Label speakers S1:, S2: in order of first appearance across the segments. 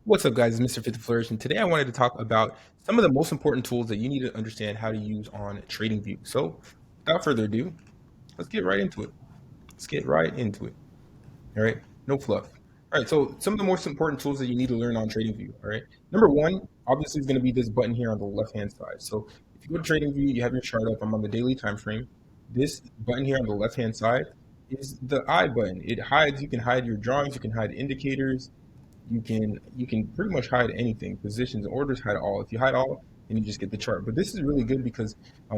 S1: What's up, guys? It's Mr. Fit to Flourish, and today I wanted to talk about some of the most important tools that you need to understand how to use on Tradingview. So, without further ado, let's get right into it. Let's get right into it. All right, no fluff. All right, so some of the most important tools that you need to learn on TradingView. All right, number one, obviously, is going to be this button here on the left-hand side. So, if you go to TradingView, you have your chart up. I'm on the daily time frame. This button here on the left-hand side is the I button. It hides. You can hide your drawings. You can hide indicators. You can pretty much hide anything, positions and orders, hide all. If you hide all, then you just get the chart. But this is really good because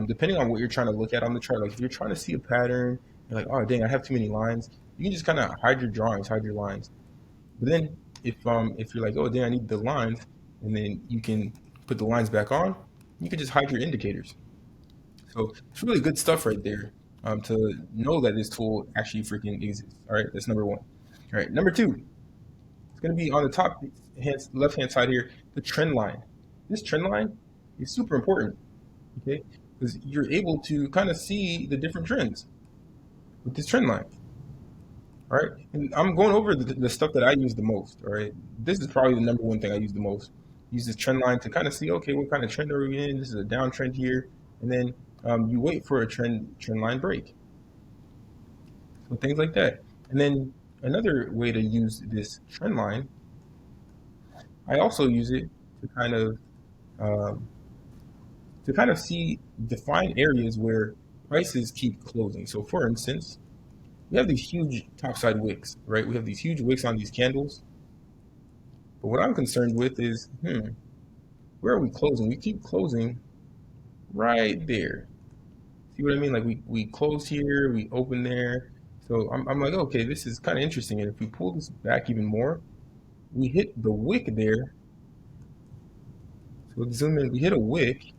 S1: depending on what you're trying to look at on the chart, like if you're trying to see a pattern, you're like, oh dang, I have too many lines, you can just kind of hide your drawings, hide your lines. But then if you're like, oh dang, I need the lines, and then you can put the lines back on, you can just hide your indicators. So it's really good stuff right there, to know that this tool actually freaking exists. All right, that's number one. All right, number two, it's going to be on the top left hand side here, the trend line. This trend line is super important, okay? Because you're able to kind of see the different trends with this trend line. All right, and I'm going over the stuff that I use the most. All right, this is probably the number one thing I use the most. Use this trend line to kind of see, okay, what kind of trend are we in? This is a downtrend here, and then you wait for a trend line break. So things like that. And then another way to use this trend line, I also use it to um, kind of see define areas where prices keep closing. So for instance, we have these huge topside wicks, right? We have these huge wicks on these candles. But what I'm concerned with is, where are we closing? We keep closing right there. See what I mean? Like we close here, we open there. So I'm like, okay, this is kind of interesting. And if we pull this back even more, we hit the wick there. So let's zoom in. We hit a wick.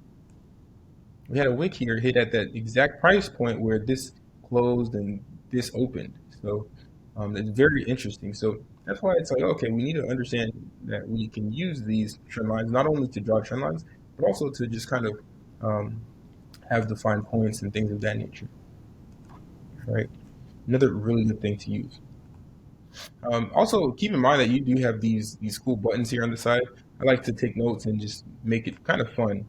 S1: We had a wick here hit at that exact price point where this closed and this opened. So it's very interesting. So that's why it's like, okay, we need to understand that we can use these trend lines not only to draw trend lines, but also to just kind of um, have defined points and things of that nature. Right. Another really good thing to use. Also, keep in mind that you do have these cool buttons here on the side. I like to take notes and just make it kind of fun.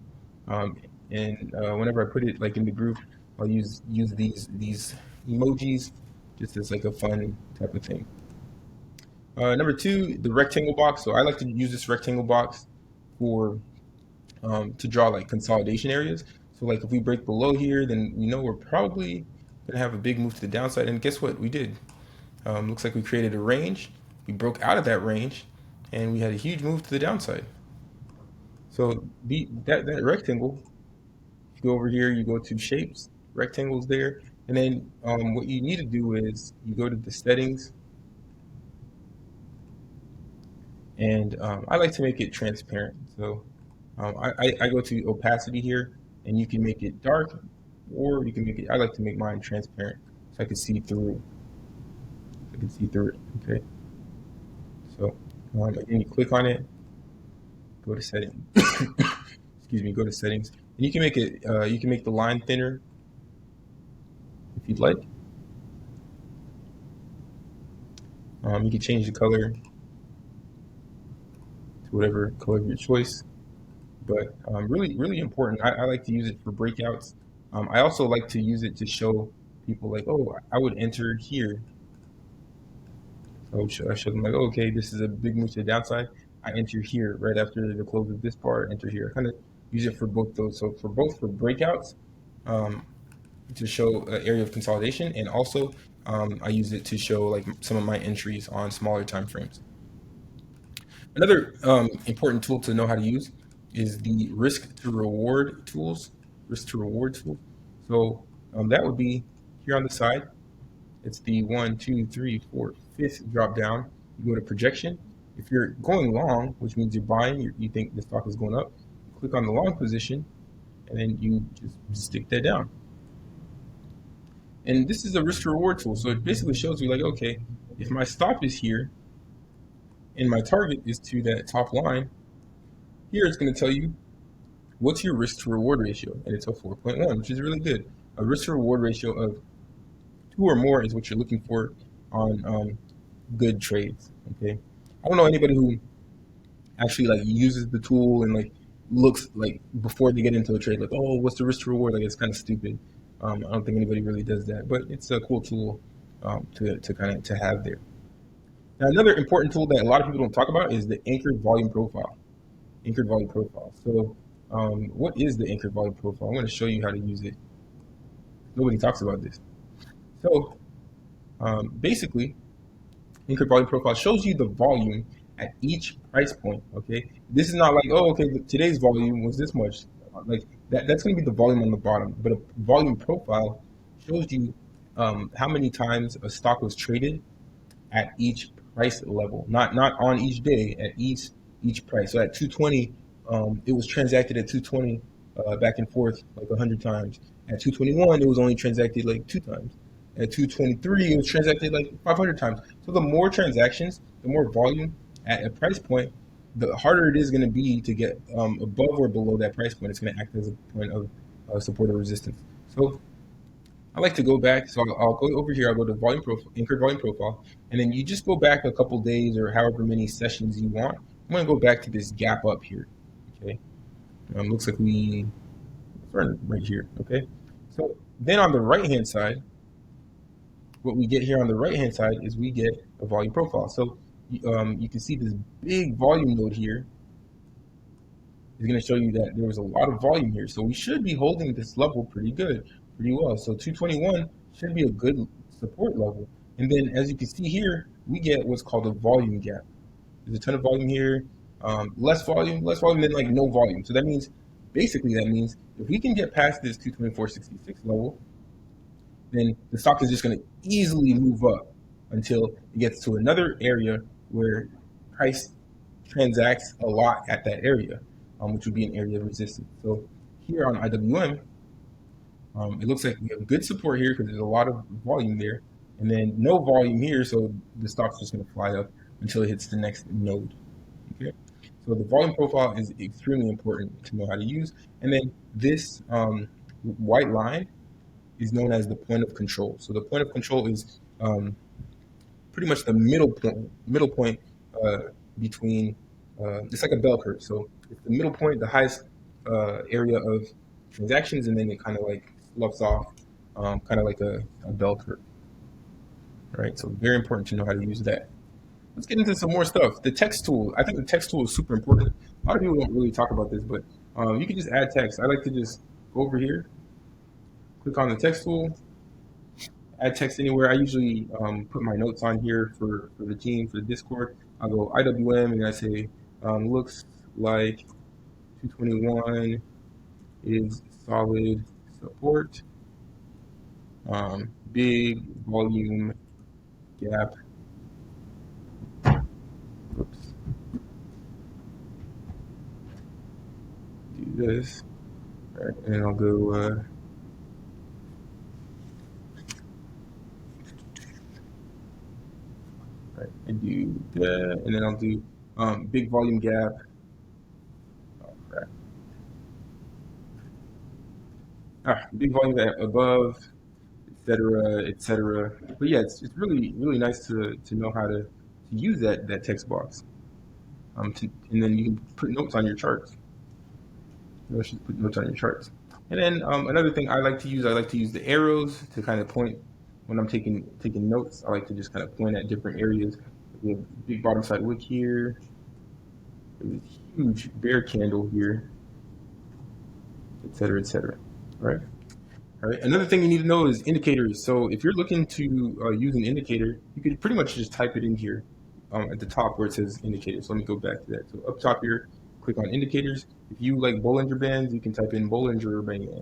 S1: Um, and whenever I put it like in the group, I'll use these emojis just as like a fun type of thing. Number two, the rectangle box. So I like to use this rectangle box for to draw like consolidation areas. So like if we break below here, then we know we're probably gonna have a big move to the downside. And guess what? We did. Looks like we created a range. We broke out of that range, and we had a huge move to the downside. So that rectangle, if you go over here, you go to shapes, rectangles there, and then what you need to do is you go to the settings, and I like to make it transparent. So I go to opacity here, and you can make it dark, or you can make it. I like to make mine transparent so I can see through. I can see through it. Okay. So again, you click on it, go to settings. Excuse me. Go to settings, and you can make it. You can make the line thinner if you'd like. You can change the color to whatever color of your choice. But really, really important. I like to use it for breakouts. I also like to use it to show people like, oh, I would enter here. I show them like, oh, okay, this is a big move to the downside. I enter here right after the close of this part. Enter here. I kind of use it for both those. So for both for breakouts, um, to show an area of consolidation, and also I use it to show like some of my entries on smaller time frames. Another important tool to know how to use is the risk to reward tools. Risk to reward tool. So that would be here on the side. It's the 1, 2, 3, 4, 5th drop down. You go to projection. If you're going long, which means you're buying, you think the stock is going up, you click on the long position, and then you just stick that down. And this is a risk to reward tool. So it basically shows you like, okay, if my stop is here and my target is to that top line, here it's going to tell you what's your risk to reward ratio, and it's a 4.1, which is really good. A risk to reward ratio of 2 or more is what you're looking for on good trades. Okay, I don't know anybody who actually like uses the tool and like looks like before they get into a trade, like, oh, what's the risk to reward? Like it's kind of stupid. I don't think anybody really does that, but it's a cool tool to kind of to have there. Now, another important tool that a lot of people don't talk about is the anchored volume profile. Anchored volume profile. So, what is the anchored volume profile? I'm going to show you how to use it. Nobody talks about this. So, basically, anchored volume profile shows you the volume at each price point. Okay, this is not like, oh, okay, today's volume was this much. Like that's going to be the volume on the bottom. But a volume profile shows you how many times a stock was traded at each price level, not on each day, at each price. So at 220, it was transacted at 220 back and forth like 100 times. At 221, it was only transacted like 2 times. At 223, it was transacted like 500 times. So the more transactions, the more volume at a price point, the harder it is going to be to get above or below that price point. It's going to act as a point of support or resistance. So I like to go back, so I'll go over here. I'll go to volume profile, anchored volume profile, and then you just go back a couple days or however many sessions you want. I'm going to go back to this gap up here. Okay, looks like we started right here. Okay, so then on the right hand side, what we get here on the right hand side is we get a volume profile. So you can see this big volume node here is going to show you that there was a lot of volume here. So we should be holding this level pretty good, pretty well. So 221 should be a good support level. And then as you can see here, we get what's called a volume gap. There's a ton of volume here, less volume than like no volume. So that means, basically that means if we can get past this 224.66 level, then the stock is just going to easily move up until it gets to another area where price transacts a lot at that area, which would be an area of resistance. So here on IWM, it looks like we have good support here because there's a lot of volume there, and then no volume here, so the stock's just going to fly up until it hits the next node. Okay, so the volume profile is extremely important to know how to use, and then this white line is known as the point of control. So the point of control is pretty much the middle point uh, between. It's like a bell curve. So it's the middle point, the highest area of transactions, and then it kind of like sloughs off, kind of like a bell curve. Right. So very important to know how to use that. Let's get into some more stuff. The text tool. I think the text tool is super important. A lot of people don't really talk about this, but you can just add text. I like to just go over here, click on the text tool, add text anywhere. I usually put my notes on here for the team, for the Discord. I'll go IWM and I say, looks like 221 is solid support. Big volume gap. Oops. Do this. All right, and I'll go. Right, and do that, and then I'll do big volume gap. Right. Big volume gap above, etc., etc. But yeah, it's really nice to know how to use that text box. And then you can put notes on your charts. You should put notes on your charts. And then another thing I like to use the arrows to kind of point when I'm taking notes. I like to just kind of point at different areas. We have big bottom side wick here. There's a huge bear candle here, etc., etc. Right. All right. Another thing you need to know is indicators. So if you're looking to use an indicator, you could pretty much just type it in here at the top where it says indicators. So let me go back to that. So up top here, click on indicators. If you like Bollinger Bands, you can type in Bollinger Bands,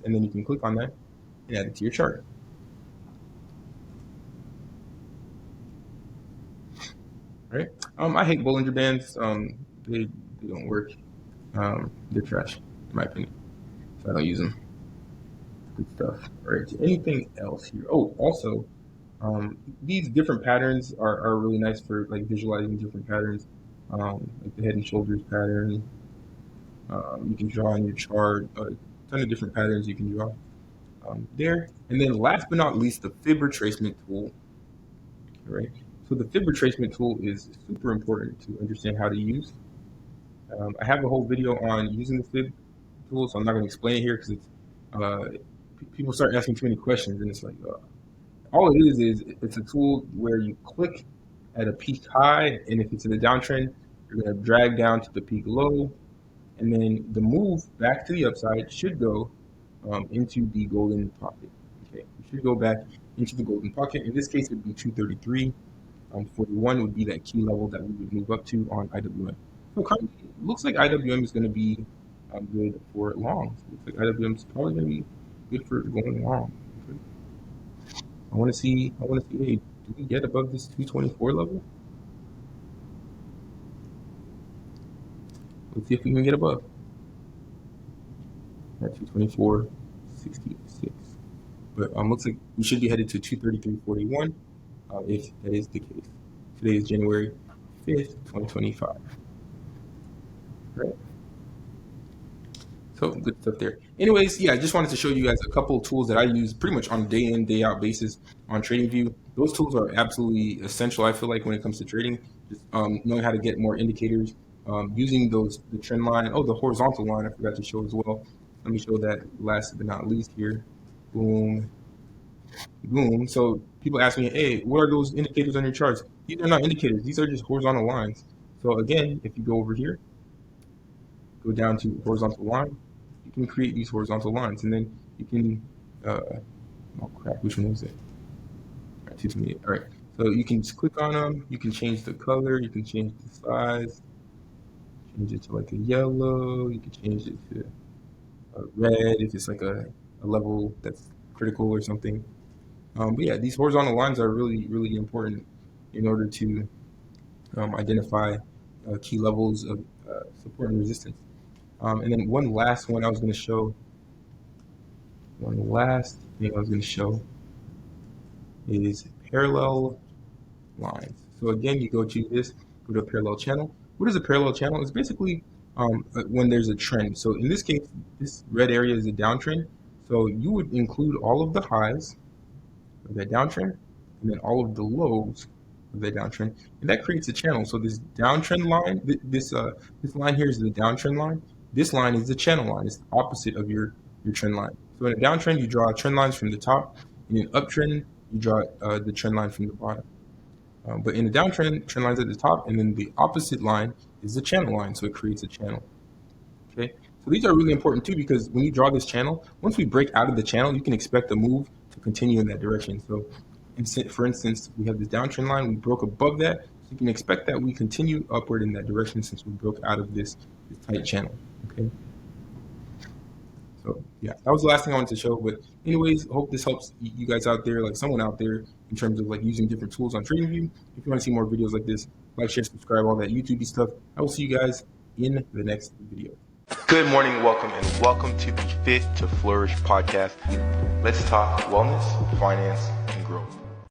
S1: and then you can click on that and add it to your chart. All right. I hate Bollinger Bands. They don't work. They're trash, in my opinion. So I don't use them. Good stuff. All right. Anything else here? Oh, also, these different patterns are really nice for like visualizing different patterns, like the head and shoulders pattern. You can draw on your chart a ton of different patterns you can draw there. And then last but not least, the fib retracement tool. Right. So the fib retracement tool is super important to understand how to use. I have a whole video on using the fib tool, so I'm not going to explain it here because people start asking too many questions, and it's like all it is it's a tool where you click at a peak high, and if it's in a downtrend, you're going to drag down to the peak low, and then the move back to the upside should go into the golden pocket. Okay, you should go back into the golden pocket. In this case, it would be 233. 41 would be that key level that we would move up to on IWM. So currently, it looks like IWM is going to be good for long. So it looks like IWM is probably going to be good for going long. Okay. I want to see, hey, do we get above this 224 level? Let's see if we can get above. At 224.66. But looks like we should be headed to 233.41 if that is the case. Today is January 5th, 2025. Right? So good stuff there. Anyways, yeah, I just wanted to show you guys a couple of tools that I use pretty much on a day in, day out basis on TradingView. Those tools are absolutely essential, I feel like, when it comes to trading. Just knowing how to get more indicators, using the trend line. Oh, the horizontal line I forgot to show as well. Let me show that last but not least here. Boom. Boom. So people ask me, hey, what are those indicators on your charts? These are not indicators. These are just horizontal lines. So again, if you go over here, go down to horizontal line, you can create these horizontal lines, and then you can, oh crap, which one was it? All right, 228. All right. So you can just click on them. You can change the color. You can change the size. Change it to like a yellow. You can change it to a red if it's like a level that's critical or something. But yeah, these horizontal lines are really, really important in order to identify key levels of support and resistance. And then one last thing I was going to show is parallel lines. So again, you go to this, go to a parallel channel. What is a parallel channel? It's basically when there's a trend. So in this case, this red area is a downtrend. So you would include all of the highs of that downtrend, and then all of the lows of that downtrend, and that creates a channel. So this downtrend line, this line here is the downtrend line. This line is the channel line. It's the opposite of your trend line. So in a downtrend, you draw trend lines from the top. In an uptrend, you draw the trend line from the bottom. But in a downtrend, trend line's at the top, and then the opposite line is the channel line. So it creates a channel. Okay. So these are really important too, because when you draw this channel, once we break out of the channel, you can expect the move to continue in that direction. So for instance, we have this downtrend line, we broke above that, so you can expect that we continue upward in that direction since we broke out of this tight channel. Okay. So yeah, that was the last thing I wanted to show. But anyways, hope this helps you guys out there, like someone out there, in terms of like using different tools on TradingView. If you want to see more videos like this, like, share, subscribe, all that YouTube stuff. I will see you guys in the next video. Good morning, welcome to the Fit to Flourish podcast. Let's talk wellness, finance,